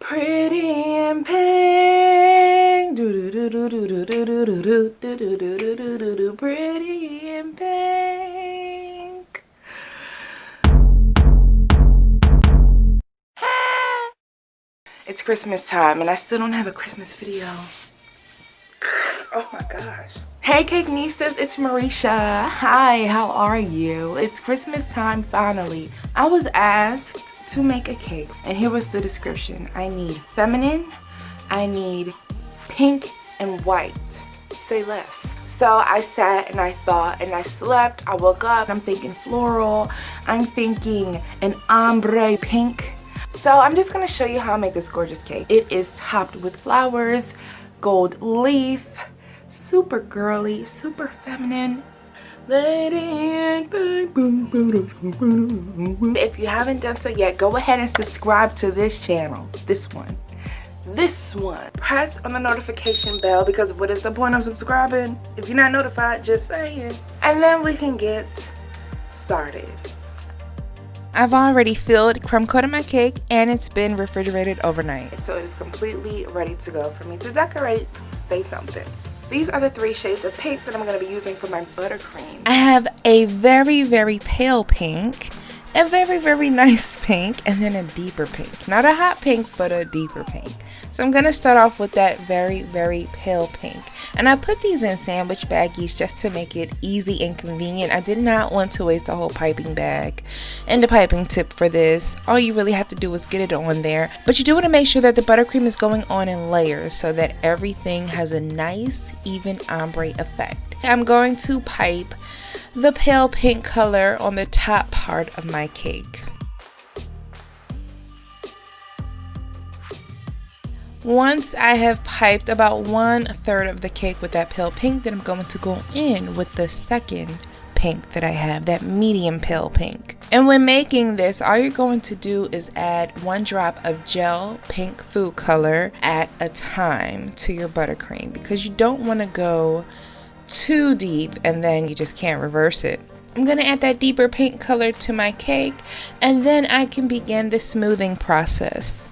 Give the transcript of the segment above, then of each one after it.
Pretty in pink. Pretty in pink. It's Christmas time and I still don't have a Christmas video. Oh my gosh. Hey cake nieces, it's Marisha. Hi, how are you? It's Christmas time finally. I was asked to make a cake and here was the description. I need feminine, I need pink and white. Say less. So I sat and I thought and I slept. I woke up, I'm thinking floral, I'm thinking an ombre pink. So I'm just gonna show you how I make this gorgeous cake. It is topped with flowers, gold leaf, super girly, super feminine. If you haven't done so yet, go ahead and subscribe to this channel. This one. Press on the notification bell because what is the point of subscribing if you're not notified? Just saying. And then we can get started. I've already filled, crumb coated my cake, and it's been refrigerated overnight. So it is completely ready to go for me to decorate, say something. These are the 3 shades of pink that I'm going to be using for my buttercream. I have a very, very pale pink, a very, very nice pink, and then a deeper pink. Not a hot pink, but a deeper pink. So I'm going to start off with that very, very pale pink. And I put these in sandwich baggies just to make it easy and convenient. I did not want to waste a whole piping bag. And the piping tip for this, all you really have to do is get it on there. But you do want to make sure that the buttercream is going on in layers so that everything has a nice, even ombre effect. I'm going to pipe the pale pink color on the top part of my cake. Once I have piped about 1/3 of the cake with that pale pink, then I'm going to go in with the second pink that I have, that medium pale pink. And when making this, all you're going to do is add 1 drop of gel pink food color at a time to your buttercream because you don't want to go too deep and then you just can't reverse it. I'm going to add that deeper pink color to my cake and then I can begin the smoothing process.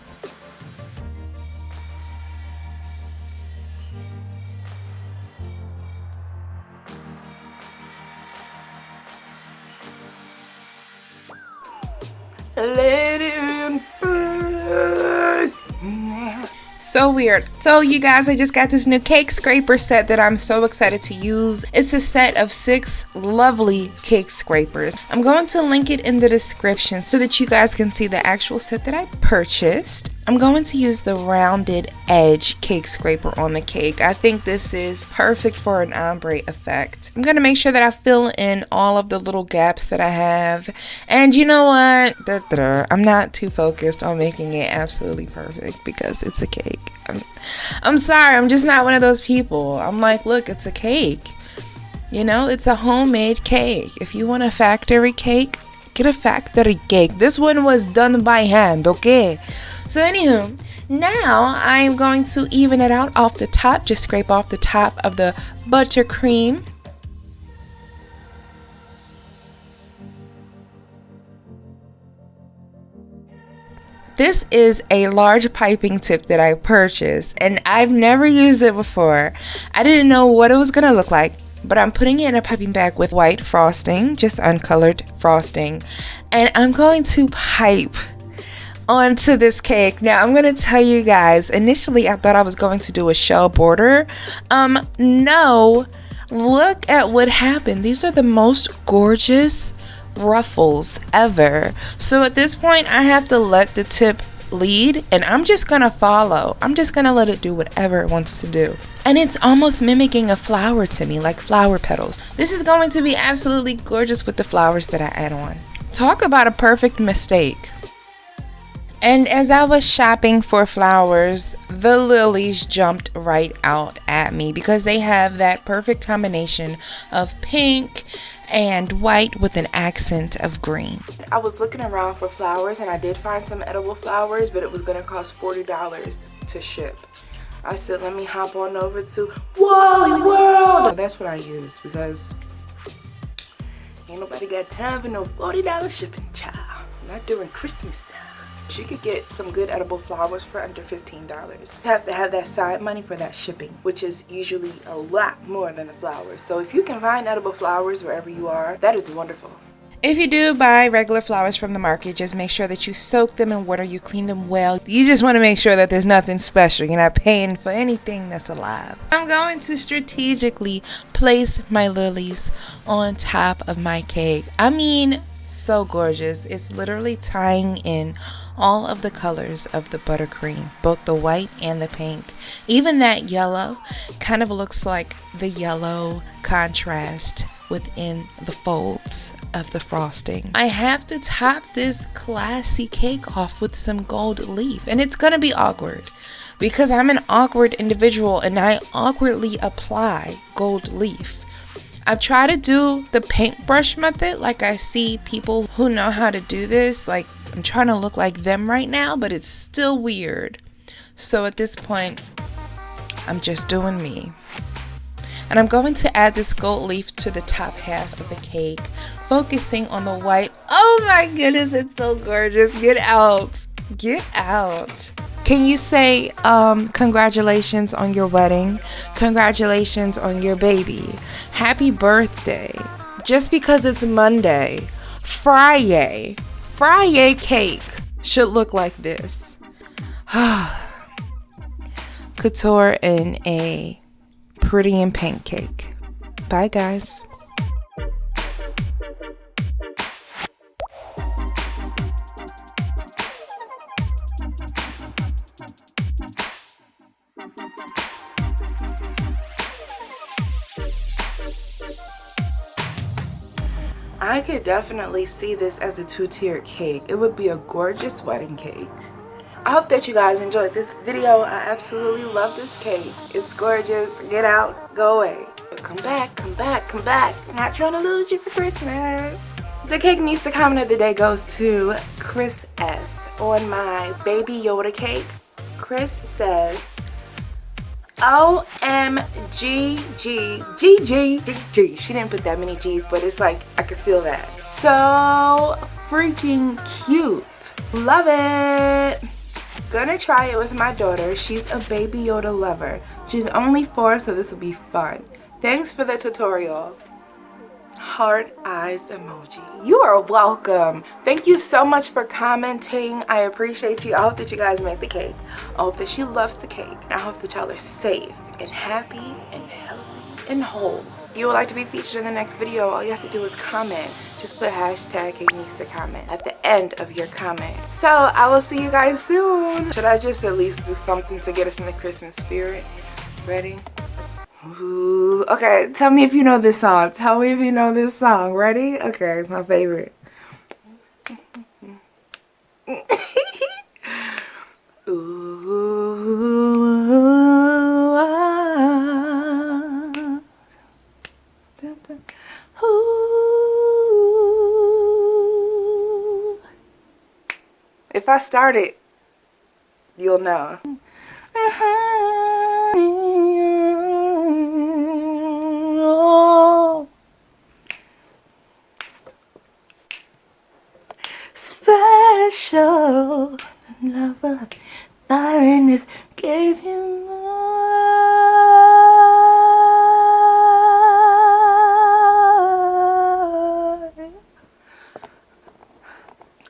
So weird. So you guys, I just got this new cake scraper set that I'm so excited to use. It's a set of 6 lovely cake scrapers. I'm going to link it in the description so that you guys can see the actual set that I purchased. I'm going to use the rounded edge cake scraper on the cake. I think this is perfect for an ombre effect. I'm going to make sure that I fill in all of the little gaps that I have. And you know what? I'm not too focused on making it absolutely perfect because it's a cake. I'm sorry, I'm just not one of those people. I'm like, look, it's a cake. You know, it's a homemade cake. If you want a factory cake, get a factory cake. This one was done by hand, okay? So anywho, now I'm going to even it out off the top. Just scrape off the top of the buttercream. This is a large piping tip that I purchased and I've never used it before. I didn't know what it was gonna look like, but I'm putting it in a piping bag with white frosting, just uncolored frosting, and I'm going to pipe onto this cake. Now I'm gonna tell you guys, initially I thought I was going to do a shell border. No, look at what happened. These are the most gorgeous ruffles ever. So at this point I have to let the tip lead and I'm just gonna follow. I'm just gonna let it do whatever it wants to do. And it's almost mimicking a flower to me, like flower petals. This is going to be absolutely gorgeous with the flowers that I add on. Talk about a perfect mistake. And as I was shopping for flowers, the lilies jumped right out at me because they have that perfect combination of pink and white with an accent of green. I was looking around for flowers and I did find some edible flowers, but it was gonna cost $40 to ship. I said, let me hop on over to Wally World. That's what I use because ain't nobody got time for no $40 shipping, child. Not during Christmas time. You could get some good edible flowers for under $15. You have to have that side money for that shipping, which is usually a lot more than the flowers. So if you can find edible flowers wherever you are, that is wonderful. If you do buy regular flowers from the market, just make sure that you soak them in water, you clean them well. You just want to make sure that there's nothing special. You're not paying for anything that's alive. I'm going to strategically place my lilies on top of my cake. I mean, so gorgeous. It's literally tying in all of the colors of the buttercream, both the white and the pink. Even that yellow kind of looks like the yellow contrast within the folds of the frosting. I have to top this classy cake off with some gold leaf, and it's gonna be awkward because I'm an awkward individual and I awkwardly apply gold leaf. I've tried to do the paintbrush method, like I see people who know how to do this, like I'm trying to look like them right now, but it's still weird. So at this point, I'm just doing me. And I'm going to add this gold leaf to the top half of the cake, focusing on the white. Oh my goodness, it's so gorgeous. Get out. Get out. Can you say congratulations on your wedding? Congratulations on your baby. Happy birthday. Just because it's Monday, Friday cake should look like this. Couture in a pretty and pink cake. Bye guys. I could definitely see this as a two-tiered cake. It would be a gorgeous wedding cake. I hope that you guys enjoyed this video. I absolutely love this cake. It's gorgeous. Get out, go away. But come back, come back, come back. I'm not trying to lose you for Christmas. The cake needs to comment of the day goes to Chris S. on my Baby Yoda cake. Chris says, OMG, G. She didn't put that many G's, but it's like, I could feel that. So freaking cute. Love it. Gonna try it with my daughter. She's a Baby Yoda lover. She's only 4, so this will be fun. Thanks for the tutorial. Heart eyes emoji. You are welcome. Thank you so much for commenting. I appreciate you. I hope that you guys make the cake. I hope that she loves the cake. I hope that y'all are safe and happy and healthy and whole. If you would like to be featured in the next video, all you have to do is comment. Just put hashtag cake needs to comment at the end of your comment. So I will see you guys soon. Should I just at least do something to get us in the Christmas spirit? Ready? Ooh, okay, tell me if you know this song. Tell me if you know this song. Ready? Okay, it's my favorite. Ooh, ooh. If I start it, you'll know. Special lover, foreigners gave him more.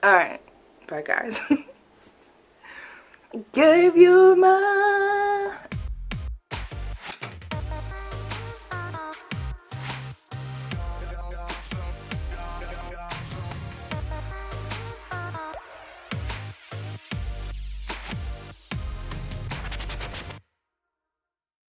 Alright, bye guys. Gave you my